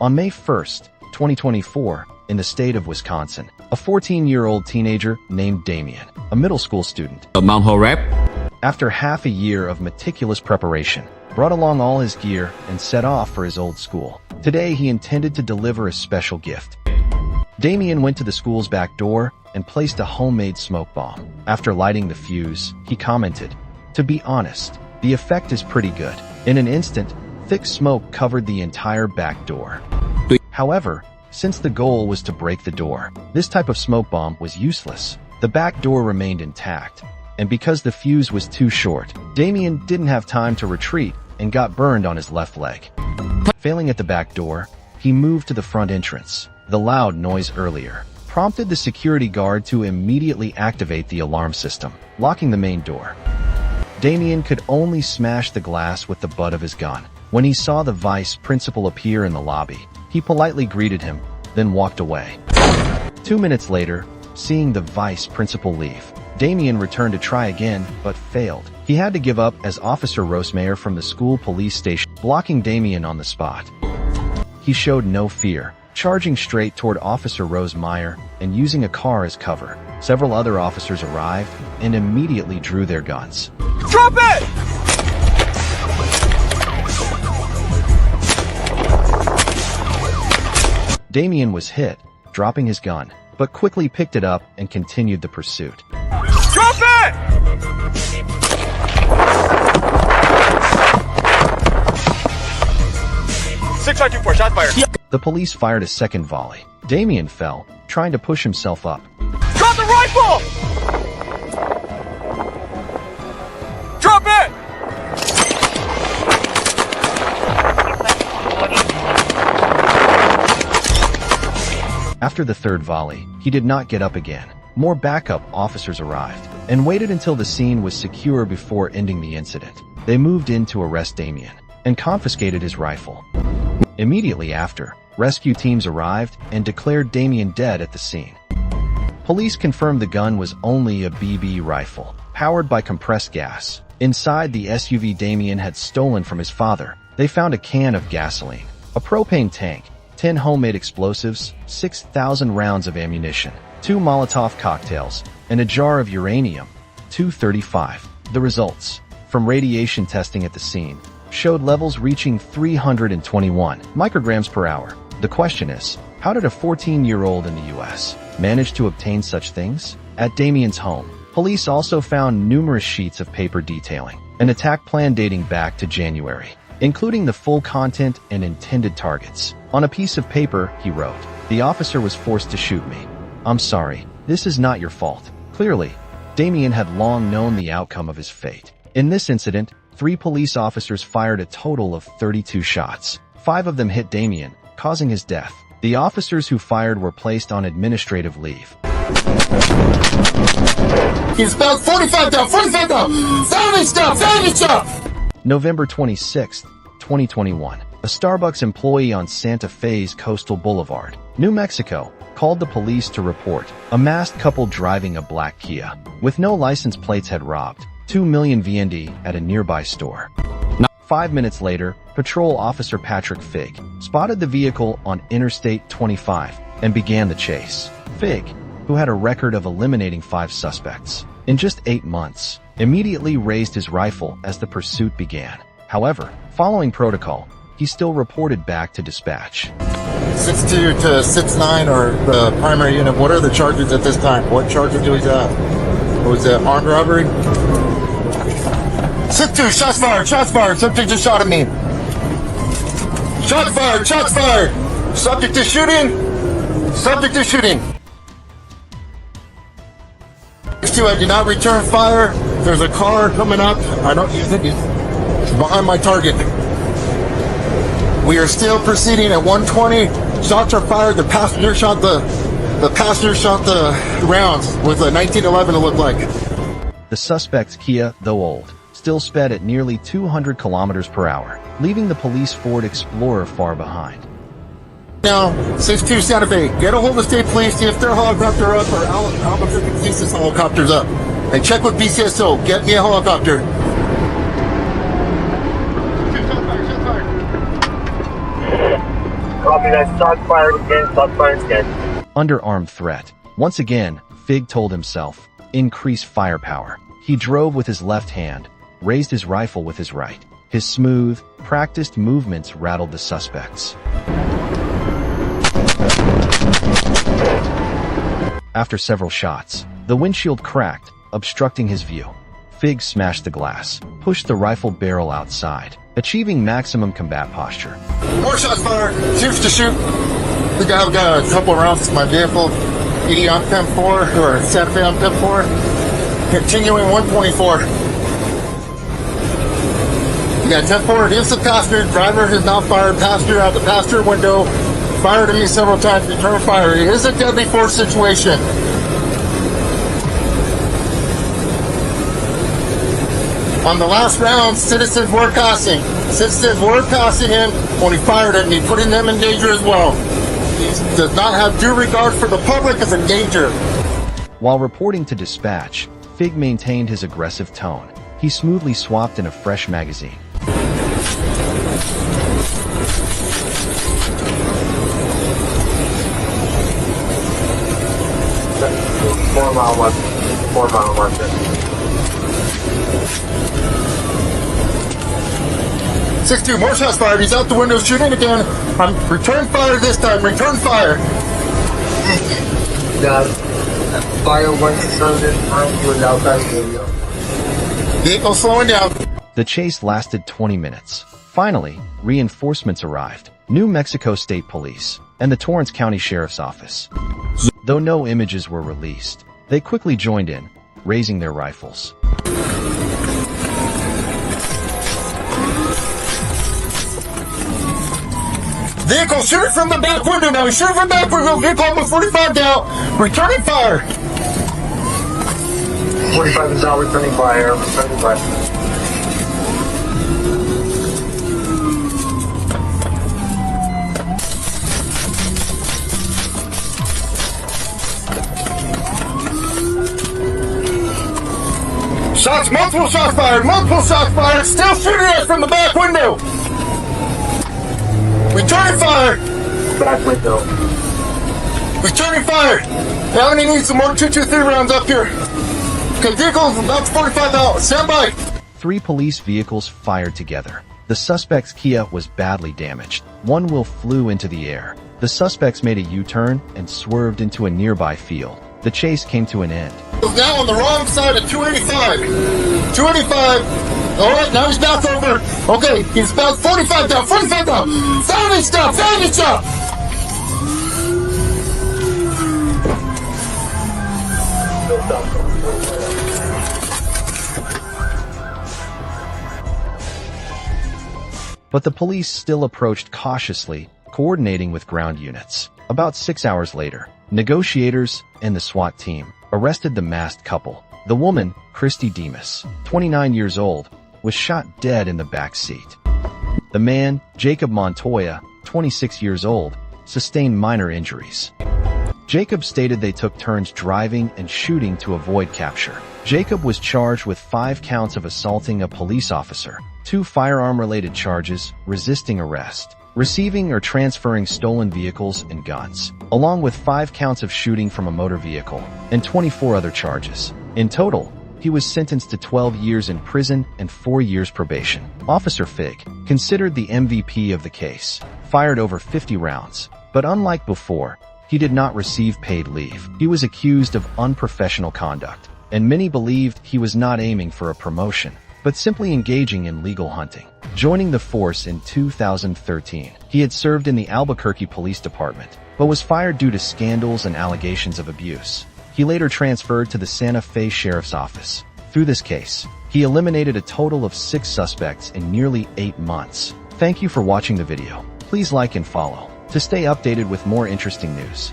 On May 1st, 2024, in the state of Wisconsin, a 14-year-old teenager named Damien, a middle school student, Mount Horeb. after half a year of meticulous preparation, brought along all his gear and set off for his old school. Today, he intended to deliver a special gift. Damien went to the school's back door and placed a homemade smoke bomb. After lighting the fuse, he commented, "To be honest, the effect is pretty good." In an instant, thick smoke covered the entire back door. However, since the goal was to break the door, this type of smoke bomb was useless. The back door remained intact, and because the fuse was too short, Damien didn't have time to retreat and got burned on his left leg. Failing at the back door, he moved to the front entrance. The loud noise earlier prompted the security guard to immediately activate the alarm system, locking the main door. Damien could only smash the glass with the butt of his gun. When he saw the vice principal appear in the lobby, he politely greeted him, then walked away. 2 minutes later, seeing the vice principal leave, Damien returned to try again, but failed. He had to give up as Officer Rosemeyer from the school police station, blocking Damien on the spot. He showed no fear, charging straight toward Officer Rosemeyer and using a car as cover. Several other officers arrived and immediately drew their guns. Drop it! Damien was hit, dropping his gun, but quickly picked it up and continued the pursuit. Drop it! Six 524, shots fired. The police fired a second volley. Damien fell, trying to push himself up. Drop the rifle! Drop it! After the third volley, he did not get up again. More backup officers arrived and waited until the scene was secure before ending the incident. They moved in to arrest Damien and confiscated his rifle. Immediately after, rescue teams arrived and declared Damien dead at the scene. Police confirmed the gun was only a BB rifle, powered by compressed gas. Inside the SUV Damien had stolen from his father, they found a can of gasoline, a propane tank, 10 homemade explosives, 6,000 rounds of ammunition, 2 Molotov cocktails, and a jar of uranium-235. The results from radiation testing at the scene showed levels reaching 321 micrograms per hour. The question is, how did a 14-year-old in the U.S. manage to obtain such things? At Damien's home, police also found numerous sheets of paper detailing an attack plan dating back to January, including the full content and intended targets. On a piece of paper, he wrote, "The officer was forced to shoot me. I'm sorry. This is not your fault." Clearly, Damien had long known the outcome of his fate. In this incident, 3 police officers fired a total of 32 shots. 5 of them hit Damien, causing his death. The officers who fired were placed on administrative leave. He's about 45 down, 45 down! Salvage down! November 26, 2021. A Starbucks employee on Santa Fe's Coastal Boulevard, New Mexico, called the police to report a masked couple driving a black Kia with no license plates had robbed 2 million VND at a nearby store. 5 minutes later, Patrol Officer Patrick Fig spotted the vehicle on Interstate 25 and began the chase. Fig, who had a record of eliminating 5 suspects in just 8 months, immediately raised his rifle as the pursuit began. However, following protocol, he still reported back to dispatch. 6-2 to 6-9 or the primary unit. What are the charges at this time? What charges do we have? Was it armed robbery? 6-2, shots fired, shots fired. Subject just shot at me. Shots fired, shots fired. Subject is shooting. Subject is shooting. 6-2, I did not return fire. There's a car coming up. I don't use it. It's behind my target. We are still proceeding at 120. Shots are fired. The passenger shot the rounds with a 1911, it looked like. The suspect's Kia, though old, still sped at nearly 200 kilometers per hour, leaving the police Ford Explorer far behind. Now, 6-2 Santa Fe, get a hold of state police, see if their helicopter up or Alpha 56 helicopter's up. And check with BCSO, get me a helicopter. Copy Copy that. Shots fired again. Shots fired again. Under armed threat. Once again, Fig told himself, increase firepower. He drove with his left hand, raised his rifle with his right. His smooth, practiced movements rattled the suspects. After several shots, the windshield cracked, obstructing his view. Fig smashed the glass, pushed the rifle barrel outside, achieving maximum combat posture. More shots fired. Shoots to shoot. I think I've got a couple of rounds to my vehicle. 80 on Pem 4, or Santa Fe on Pem 4. Continuing 124. We got 10-4 against the passenger. Driver has now fired passenger out the passenger window. Fired at me several times. Return fire. It is a deadly force situation. On the last round, citizens were passing. Citizens were passing him when he fired at me, putting them in danger as well. He does not have due regard for the public as a danger. While reporting to dispatch, Fig maintained his aggressive tone. He smoothly swapped in a fresh magazine. 4 mile west. 4 mile west. 6-2, more shots fired. He's out the window shooting again. Return fire this time. Return fire. Got fire once it started this time. He was outside the window. Vehicle slowing down. The chase lasted 20 minutes. Finally, reinforcements arrived. New Mexico State Police and the Torrance County Sheriff's Office. Though no images were released, they quickly joined in, raising their rifles. Vehicle shooting from the back window now. He's shooting from the back window. Vehicle with 45 down. Returning fire. 45 is out. Returning fire. Returning fire. Shots, multiple shots fired, still shooting at us from the back window. Returning fire. Back window. Returning fire. Now we need some more 223 rounds up here. Okay, vehicles about 45 out. Stand by. 3 police vehicles fired together. The suspect's Kia was badly damaged. One wheel flew into the air. The suspects made a U-turn and swerved into a nearby field. The chase came to an end. Now on the wrong side of 285. 285. All right, now he's back over. Okay, he's about 45 down. 45 down. Family stop. Family stop. But the police still approached cautiously, coordinating with ground units. About 6 hours later, negotiators and the SWAT team arrested the masked couple. The woman, Christy Demas, 29 years old, was shot dead in the back seat. The man, Jacob Montoya, 26 years old, sustained minor injuries. Jacob stated they took turns driving and shooting to avoid capture. Jacob was charged with 5 counts of assaulting a police officer, 2 firearm-related charges, resisting arrest, receiving or transferring stolen vehicles and guns, along with 5 counts of shooting from a motor vehicle, and 24 other charges. In total, he was sentenced to 12 years in prison and 4 years probation. Officer Fig, considered the MVP of the case, fired over 50 rounds, but unlike before, he did not receive paid leave. He was accused of unprofessional conduct, and many believed he was not aiming for a promotion, but simply engaging in legal hunting. Joining the force in 2013, he had served in the Albuquerque Police Department, but was fired due to scandals and allegations of abuse. He later transferred to the Santa Fe Sheriff's Office. Through this case, he eliminated a total of 6 suspects in nearly 8 months. Thank you for watching the video. Please like and follow to stay updated with more interesting news.